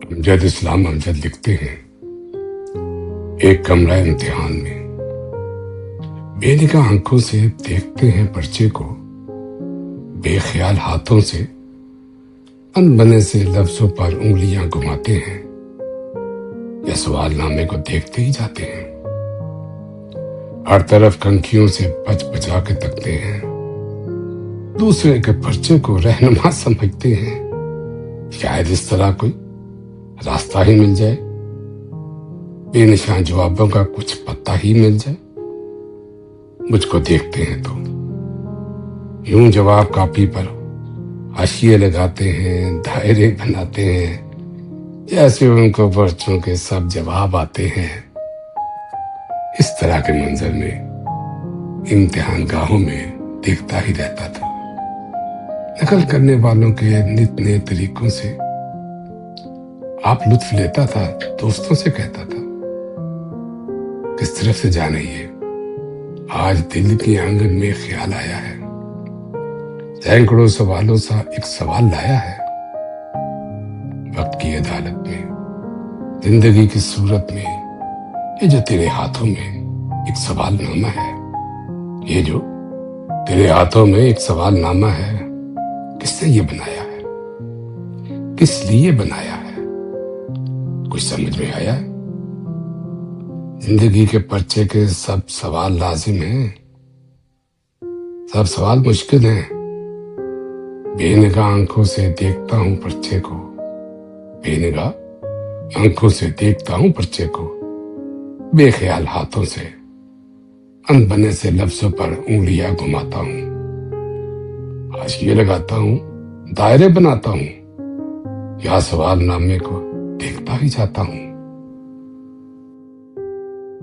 امجد اسلام امجد لکھتے ہیں، ایک کمرہ امتحان میں بے نگاہ آنکھوں سے دیکھتے ہیں پرچے کو، بے خیال ہاتھوں سے ان بنے سے لفظوں پر انگلیاں گھماتے ہیں، یا سوال نامے کو دیکھتے ہی جاتے ہیں۔ ہر طرف کنکھیوں سے بچ بچا کے تکتے ہیں، دوسرے کے پرچے کو رہنما سمجھتے ہیں، شاید اس طرح کوئی راستہ ہی مل جائے، بے نشان جوابوں کا کچھ پتہ ہی مل جائے۔ مجھ کو دیکھتے ہیں تو یوں جواب کاپی پر حاشیے لگاتے ہیں، دائرے بناتے ہیں، جیسے ان کو پرچوں کے سب جواب آتے ہیں۔ اس طرح کے منظر میں امتحان گاہوں میں دیکھتا ہی رہتا تھا۔ نقل کرنے والوں کے نت نئے طریقوں سے آپ لطف لیتا تھا، دوستوں سے کہتا تھا، کس طرف سے جا رہی ہے؟ آج دل کی آنگن میں خیال آیا ہے، سینکڑوں سوالوں سا ایک سوال لایا ہے۔ وقت کی عدالت میں، زندگی کی صورت میں، یہ جو تیرے ہاتھوں میں ایک سوال نامہ ہے، یہ جو تیرے ہاتھوں میں ایک سوال نامہ ہے، کس نے یہ بنایا ہے؟ کس لیے بنایا ہے؟ کچھ سمجھ میں آیا ہے؟ زندگی کے پرچے کے سب سوال لازم ہیں، سب سوال مشکل ہیں۔ بے نگاہ آنکھوں سے دیکھتا ہوں پرچے کو، بے نگاہ آنکھوں سے دیکھتا ہوں پرچے کو، بے خیال ہاتھوں سے ان بنے سے لفظوں پر انگلیاں گھماتا ہوں، حاشیے لگاتا ہوں، دائرے بناتا ہوں، یا سوال نامے کو دیکھتا ہی جاتا ہوں۔